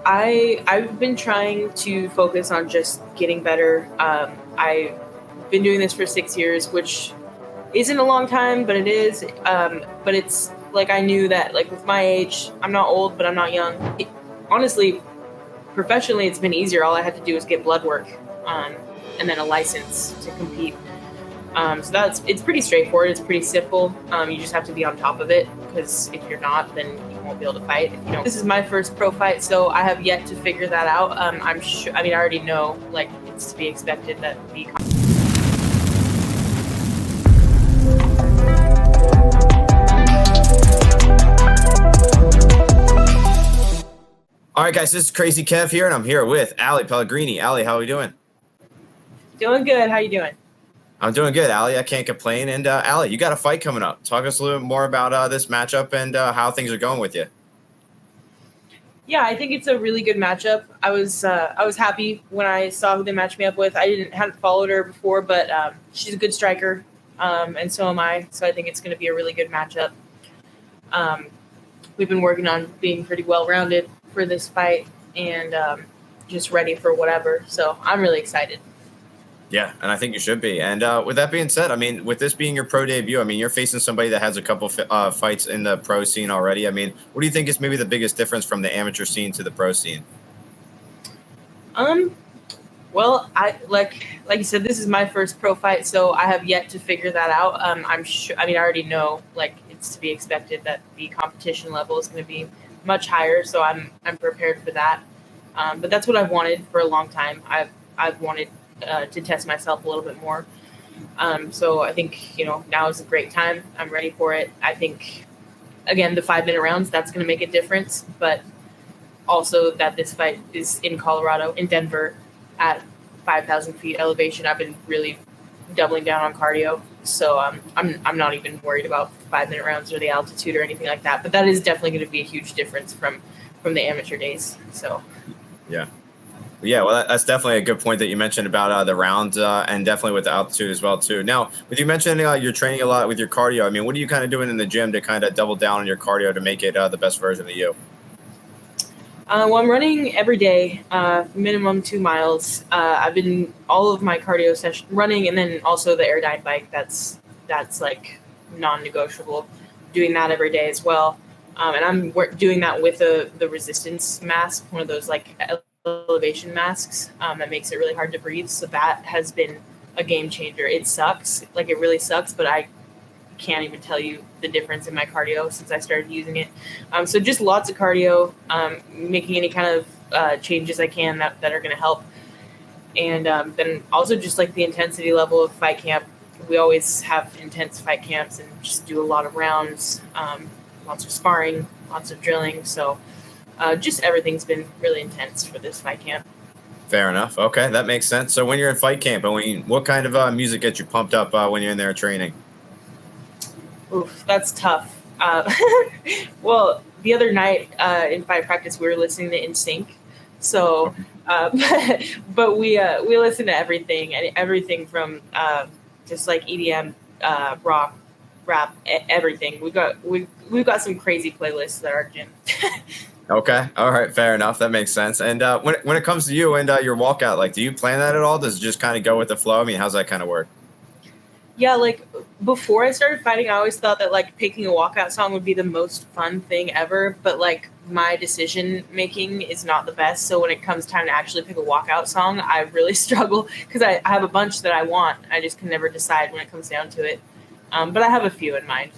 I've been trying to focus on just getting better. I've been doing this for 6 years, which isn't a long time, but it is. But it's like I knew that like with my age, I'm not old, but I'm not young. Honestly, professionally, it's been easier. All I had to do was get blood work, and then a license to compete. So it's pretty straightforward. It's pretty simple. You just have to be on top of it because if you're not, then you won't be able to fight. If you don't. This is my first pro fight, so I have yet to figure that out. I'm sure. I mean, I already know like it's to be expected that the. All right, guys, this is Crazy Kev here, and I'm here with Ali Pellegrini. Ali, how are we doing? Doing good. How you doing? I'm doing good, Ali. I can't complain. And Ali, you got a fight coming up. Talk us a little bit more about this matchup and how things are going with you. Yeah, I think it's a really good matchup. I was happy when I saw who they matched me up with. Hadn't followed her before, but she's a good striker, and so am I. So I think it's going to be a really good matchup. We've been working on being pretty well-rounded for this fight and just ready for whatever. So I'm really excited. Yeah, and I think you should be. And with that being said, I mean, with this being your pro debut, I mean, you're facing somebody that has a couple fights in the pro scene already. I mean, what do you think is maybe the biggest difference from the amateur scene to the pro scene? Well, I like you said, this is my first pro fight, so I have yet to figure that out. I'm sure. I mean, I already know like it's to be expected that the competition level is going to be much higher, so I'm prepared for that. But that's what I've wanted for a long time. I've wanted to test myself a little bit more. So I think, now is a great time. I'm ready for it. I think, again, the 5-minute rounds, that's going to make a difference. But also that this fight is in Colorado, in Denver, at 5,000 feet elevation. I've been really doubling down on cardio. So I'm not even worried about 5-minute rounds or the altitude or anything like that. But that is definitely going to be a huge difference from the amateur days. So, yeah. Yeah, well, that's definitely a good point that you mentioned about the rounds and definitely with the altitude as well, too. Now, with you mentioning you're training a lot with your cardio, I mean, what are you kind of doing in the gym to kind of double down on your cardio to make it the best version of you? Well, I'm running every day, minimum 2 miles. I've been all of my cardio session running, and then also the Airdyne bike. That's like non-negotiable. Doing that every day as well, and I'm doing that with the resistance mask, one of those like elevation masks that makes it really hard to breathe. So that has been a game changer. It sucks, like it really sucks, but I can't even tell you the difference in my cardio since I started using it. So just lots of cardio, making any kind of changes I can that are going to help. And then also just like the intensity level of fight camp. We always have intense fight camps and just do a lot of rounds, lots of sparring, lots of drilling. So just everything's been really intense for this fight camp. Fair enough. Okay, that makes sense. So when you're in fight camp, what kind of music gets you pumped up when you're in there training? Oof, that's tough. Well, the other night in fight practice, we were listening to NSYNC. So, but we listen to everything from just like EDM, rock, rap, everything. We've got some crazy playlists at our gym. Okay. All right. Fair enough. That makes sense. And when it comes to you and your walkout, like, do you plan that at all? Does it just kind of go with the flow? I mean, how's that kind of work? Yeah, like before I started fighting, I always thought that like picking a walkout song would be the most fun thing ever. But like my decision making is not the best. So when it comes time to actually pick a walkout song, I really struggle because I have a bunch that I want. I just can never decide when it comes down to it. But I have a few in mind.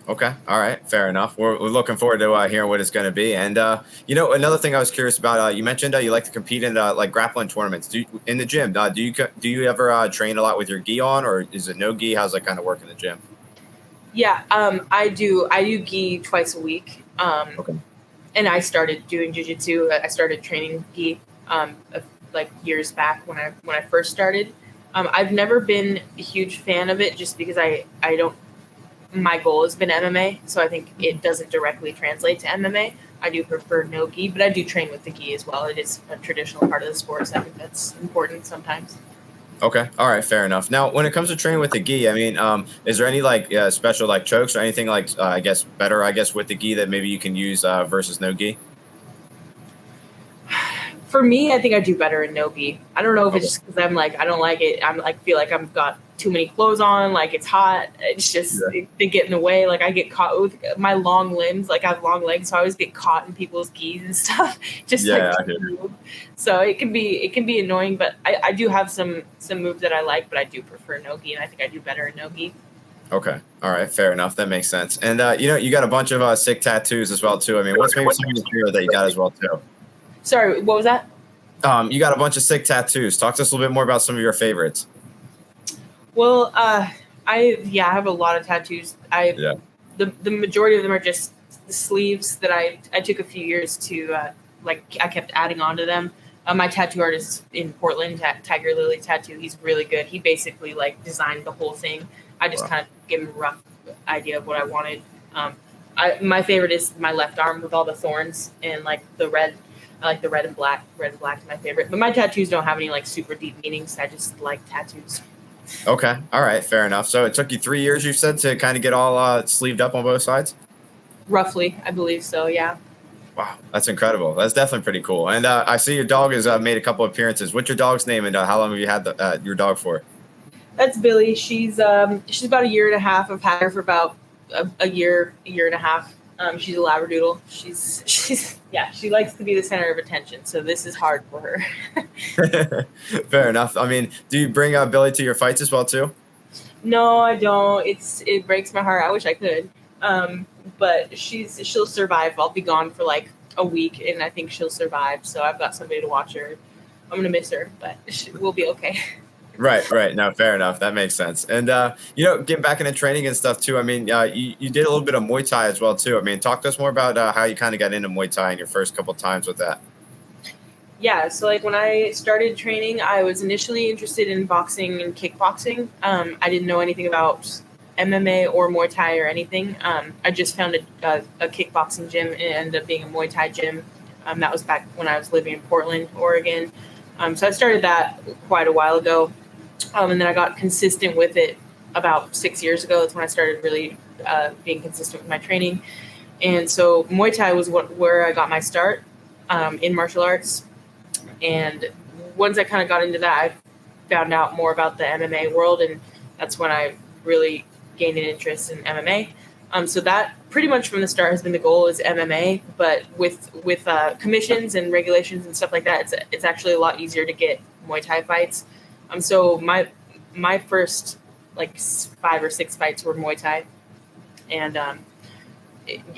Okay. All right. Fair enough. We're looking forward to hearing what it's going to be. And, another thing I was curious about, you mentioned you like to compete in like grappling tournaments in the gym. Do you ever train a lot with your gi on, or is it no gi? How's that kind of work in the gym? Yeah, I do gi twice a week. Okay. And I started doing jiu-jitsu. I started training gi like years back when I first started. I've never been a huge fan of it just because I don't. My goal has been MMA, so I think it doesn't directly translate to MMA. I do prefer no gi, but I do train with the gi as well. It is a traditional part of the sport, so I think that's important sometimes. Okay. All right. Fair enough. Now, when it comes to training with the gi, I mean, is there any like special like chokes or anything like, I guess, better, with the gi that maybe you can use versus no gi? For me, I think I do better in no-gi. I don't know if Okay. it's just because I'm like, I don't like it. I'm like, feel like I've got too many clothes on. Like it's hot. It's just, they get in the way. Like I get caught with my long limbs. Like I have long legs. So I always get caught in people's gis and stuff. Just Yeah, like, so it can be annoying, but I do have some moves that I like, but I do prefer no-gi, and I think I do better in no-gi. Okay. All right. Fair enough. That makes sense. And you got a bunch of sick tattoos as well too. I mean, what's maybe some of your favorite that you got as well too? Sorry, what was that? You got a bunch of sick tattoos. Talk to us a little bit more about some of your favorites. Well, I have a lot of tattoos. The majority of them are just the sleeves that I took a few years to I kept adding on to them. My tattoo artist in Portland, Tiger Lily Tattoo, he's really good. He basically like designed the whole thing. I just kind of gave him a rough idea of what I wanted. My favorite is my left arm with all the thorns and like the red. I like the red and black. Red and black is my favorite. But my tattoos don't have any like super deep meanings. I just like tattoos. Okay. All right. Fair enough. So it took you 3 years, you said, to kind of get all sleeved up on both sides? Roughly, I believe so, yeah. Wow. That's incredible. That's definitely pretty cool. And I see your dog has made a couple of appearances. What's your dog's name, and how long have you had your dog for? That's Billy. She's about a year and a half. I've had her for about a year and a half. She's a Labradoodle. She likes to be the center of attention, so this is hard for her. Fair enough. I mean, do you bring Billy to your fights as well too? No, I don't. It breaks my heart. I wish I could. But she'll survive. I'll be gone for like a week, and I think she'll survive. So I've got somebody to watch her. I'm gonna miss her, but we'll be okay. Right. No, fair enough. That makes sense. And getting back into training and stuff too. I mean, you did a little bit of Muay Thai as well too. I mean, talk to us more about how you kind of got into Muay Thai in your first couple of times with that. Yeah, so like when I started training, I was initially interested in boxing and kickboxing. I didn't know anything about MMA or Muay Thai or anything. I just found a kickboxing gym and it ended up being a Muay Thai gym. That was back when I was living in Portland, Oregon. So I started that quite a while ago. And then I got consistent with it about 6 years ago. That's when I started really being consistent with my training. And so Muay Thai was where I got my start in martial arts. And once I kind of got into that, I found out more about the MMA world, and that's when I really gained an interest in MMA. So that pretty much from the start has been the goal is MMA, but with commissions and regulations and stuff like that, it's actually a lot easier to get Muay Thai fights. So my first like 5 or 6 fights were Muay Thai, and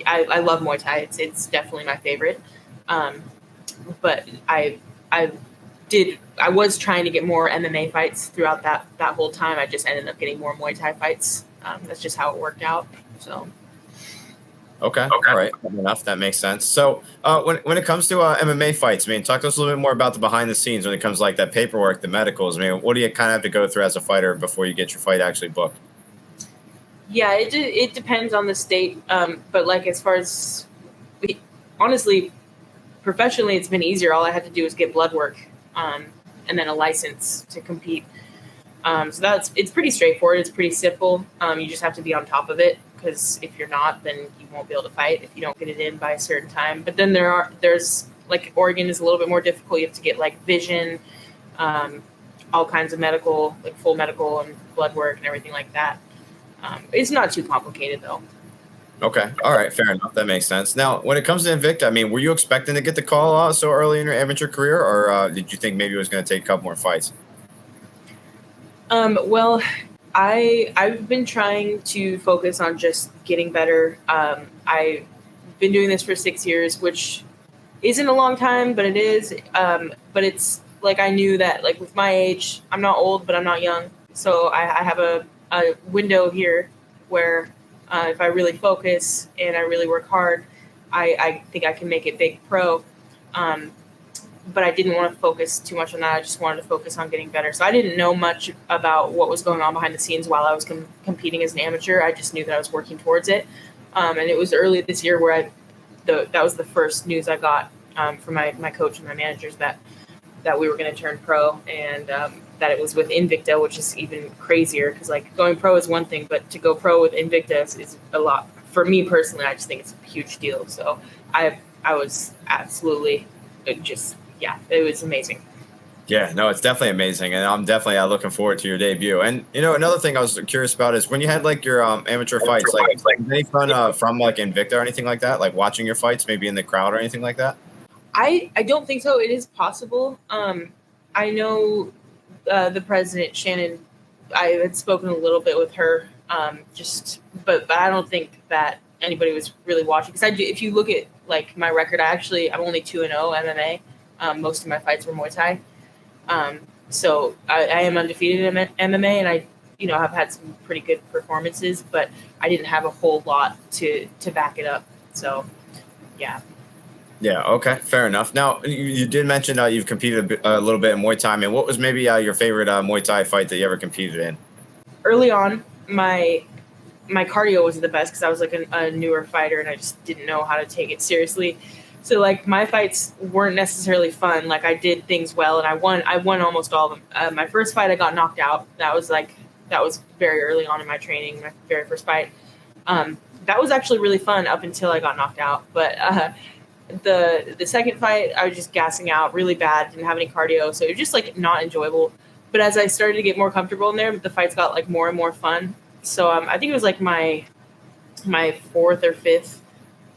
I love Muay Thai. It's definitely my favorite. But I was trying to get more MMA fights throughout that whole time. I just ended up getting more Muay Thai fights. That's just how it worked out. So. Okay. All right. Fair enough. That makes sense. So when it comes to MMA fights, I mean, talk to us a little bit more about the behind the scenes when it comes to like that paperwork, the medicals. I mean, what do you kind of have to go through as a fighter before you get your fight actually booked? Yeah, it depends on the state. But like as far as honestly, professionally, it's been easier. All I had to do was get blood work and then a license to compete. So it's pretty straightforward. It's pretty simple. You just have to be on top of it, because if you're not, then you won't be able to fight if you don't get it in by a certain time. But then there's like Oregon is a little bit more difficult. You have to get like vision, all kinds of medical, like full medical and blood work and everything like that. It's not too complicated though. Okay. All right. Fair enough. That makes sense. Now, when it comes to Invicta, I mean, were you expecting to get the call so early in your amateur career, or did you think maybe it was going to take a couple more fights? Well, I've been trying to focus on just getting better. I've been doing this for 6 years, which isn't a long time, but it is. But it's like I knew that like with my age, I'm not old, but I'm not young. So I have a window here where if I really focus and I really work hard, I think I can make it big pro. But I didn't want to focus too much on that. I just wanted to focus on getting better. So I didn't know much about what was going on behind the scenes while I was competing as an amateur. I just knew that I was working towards it. And it was early this year where that was the first news I got from my coach and my managers that we were going to turn pro, and that it was with Invicta, which is even crazier because like going pro is one thing, but to go pro with Invicta is a lot. For me personally, I just think it's a huge deal. So I was absolutely just yeah, it was amazing. Yeah, no, it's definitely amazing, and I'm definitely looking forward to your debut. And another thing I was curious about is when you had like your amateur fights, like was there any fun from like Invicta or anything like that, like watching your fights, maybe in the crowd or anything like that. I don't think so. It is possible. I know the president Shannon. I had spoken a little bit with her, but I don't think that anybody was really watching because I do. If you look at like my record, I'm only 2-0 MMA. Most of my fights were Muay Thai. Um, so I am undefeated in MMA, and I, have had some pretty good performances, but I didn't have a whole lot to back it up. So, yeah. Yeah. Okay. Fair enough. Now you did mention you've competed a little bit in Muay Thai. And what was maybe your favorite Muay Thai fight that you ever competed in? Early on, my cardio wasn't the best because I was like a newer fighter and I just didn't know how to take it seriously. So like my fights weren't necessarily fun. Like I did things well and I won almost all of them. My first fight I got knocked out. That was very early on in my training. My very first fight. That was actually really fun up until I got knocked out. But the second fight I was just gassing out really bad. Didn't have any cardio, so it was just like not enjoyable. But as I started to get more comfortable in there, the fights got like more and more fun. So I think it was like my fourth or fifth,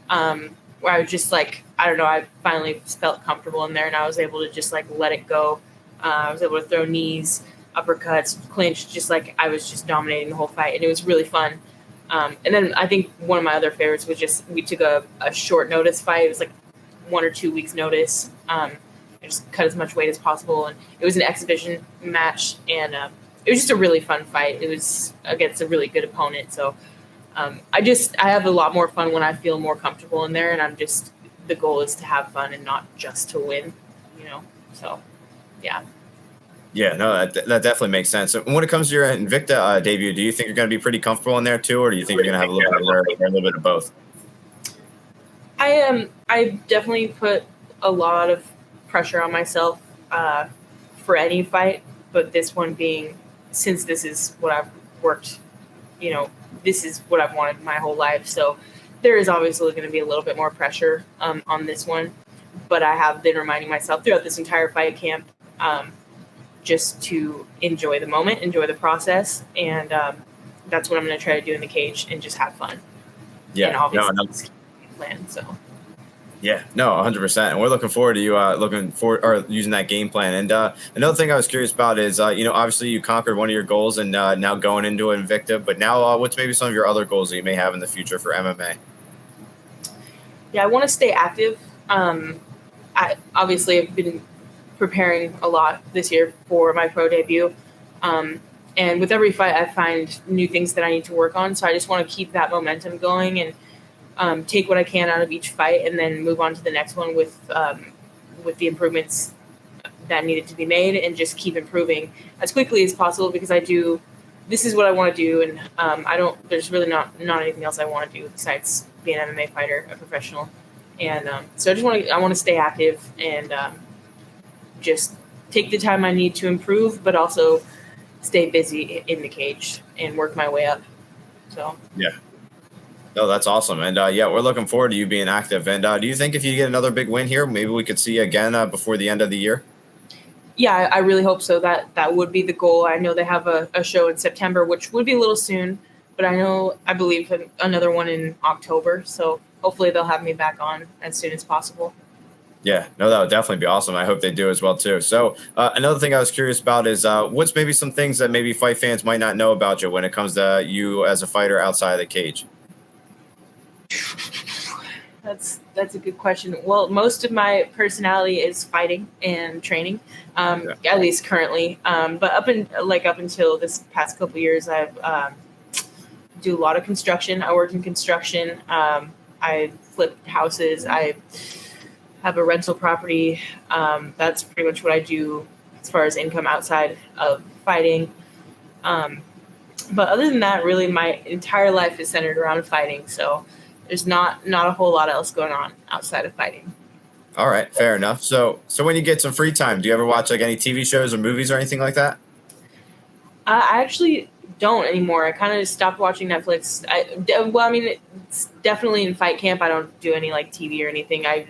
where I was just like, I don't know, I finally felt comfortable in there and I was able to just like let it go. I was able to throw knees, uppercuts, clinch, just like I was just dominating the whole fight, and it was really fun. And then I think one of my other favorites was just we took a short notice fight. It was like 1 or 2 weeks notice. I just cut as much weight as possible, and it was an exhibition match, and it was just a really fun fight. It was against a really good opponent, so I have a lot more fun when I feel more comfortable in there, and the goal is to have fun and not just to win, So, yeah. Yeah, no, that definitely makes sense. So when it comes to your Invicta debut, do you think you're going to be pretty comfortable in there too, or do you think you're going to have a little bit of nerve or a little bit of both? I definitely put a lot of pressure on myself for any fight, but this one being, since this is what I've worked, this is what I've wanted my whole life. So there is obviously going to be a little bit more pressure on this one, but I have been reminding myself throughout this entire fight camp just to enjoy the moment, enjoy the process, and that's what I'm going to try to do in the cage and just have fun. Yeah, and obviously plan. So. Yeah, no, 100%. And we're looking forward to you using that game plan. And another thing I was curious about is, obviously you conquered one of your goals and now going into Invicta, but now what's maybe some of your other goals that you may have in the future for MMA? Yeah, I want to stay active. I obviously have been preparing a lot this year for my pro debut. And with every fight, I find new things that I need to work on. So I just want to keep that momentum going and take what I can out of each fight and then move on to the next one with the improvements that needed to be made and just keep improving as quickly as possible because this is what I want to do. And there's really not anything else I want to do besides be an MMA fighter, a professional. And so I want to stay active and just take the time I need to improve, but also stay busy in the cage and work my way up. So, yeah. No, that's awesome. And yeah, we're looking forward to you being active. And do you think if you get another big win here, maybe we could see you again before the end of the year? Yeah, I really hope so. That would be the goal. I know they have a show in September, which would be a little soon, but I believe another one in October. So hopefully they'll have me back on as soon as possible. Yeah, no, that would definitely be awesome. I hope they do as well too. So another thing I was curious about is what's maybe some things that maybe fight fans might not know about you when it comes to you as a fighter outside of the cage? That's a good question. Well, most of my personality is fighting and training, at least currently. But up until this past couple of years, I've do a lot of construction. I work in construction. I flip houses. I have a rental property. That's pretty much what I do as far as income outside of fighting. But other than that, really, my entire life is centered around fighting. So there's not a whole lot else going on outside of fighting. All right, fair enough. So when you get some free time, do you ever watch like any TV shows or movies or anything like that? I actually don't anymore. I kind of stopped watching Netflix. Well, I mean, it's definitely in fight camp. I don't do any like TV or anything. I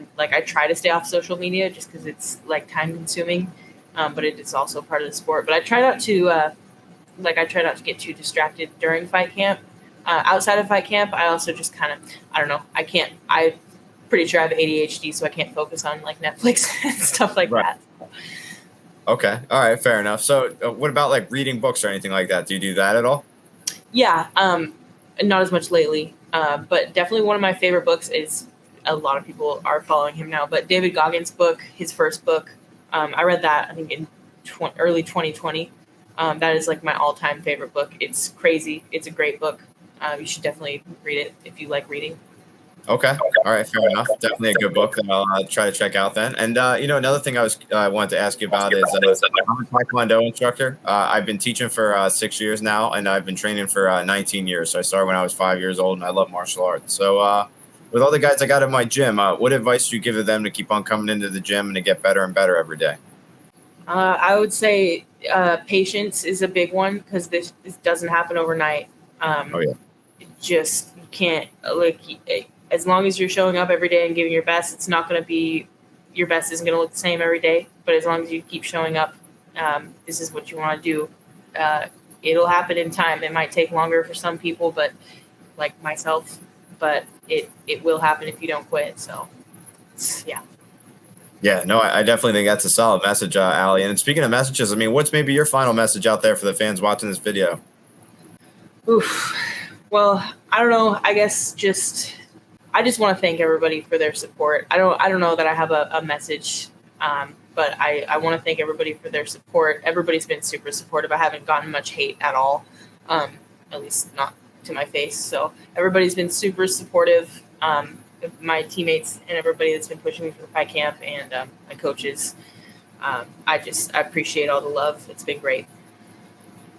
try to stay off social media just because it's like time consuming, but it is also part of the sport. But I try not to get too distracted during fight camp. Outside of fight camp, I also just kind of, I don't know. I'm pretty sure I have ADHD, so I can't focus on like Netflix and stuff like that. Okay. All right. Fair enough. So what about like reading books or anything like that? Do you do that at all? Yeah. Not as much lately, but definitely one of my favorite books is, a lot of people are following him now, but David Goggins' book, his first book, I read that I think in early 2020. That is like my all-time favorite book. It's crazy. It's a great book. You should definitely read it if you like reading. Okay. All right. Fair enough. Definitely a good book that I'll try to check out then. And, another thing I wanted to ask you about is I'm a Taekwondo instructor. I've been teaching for 6 years now, and I've been training for 19 years. So I started when I was 5 years old, and I love martial arts. So with all the guys I got in my gym, what advice do you give to them to keep on coming into the gym and to get better and better every day? I would say patience is a big one because this doesn't happen overnight. Oh, yeah. You can't, like, as long as you're showing up every day and giving your best, it's not going to be, your best isn't going to look the same every day. But as long as you keep showing up, this is what you want to do. It'll happen in time. It might take longer for some people, but like myself, but it will happen if you don't quit. So, yeah. Yeah, no, I definitely think that's a solid message, Ali. And speaking of messages, I mean, what's maybe your final message out there for the fans watching this video? Oof. Well, I don't know. I guess I just want to thank everybody for their support. I don't know that I have a message, but I want to thank everybody for their support. Everybody's been super supportive. I haven't gotten much hate at all, at least not to my face. So everybody's been super supportive. My teammates and everybody that's been pushing me for the fight camp, and my coaches. I appreciate all the love. It's been great.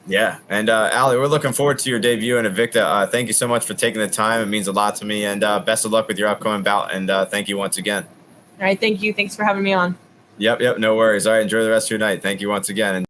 Yeah. And Ali, we're looking forward to your debut in Invicta. Thank you so much for taking the time. It means a lot to me. And best of luck with your upcoming bout. And thank you once again. All right. Thank you. Thanks for having me on. Yep. No worries. All right. Enjoy the rest of your night. Thank you once again.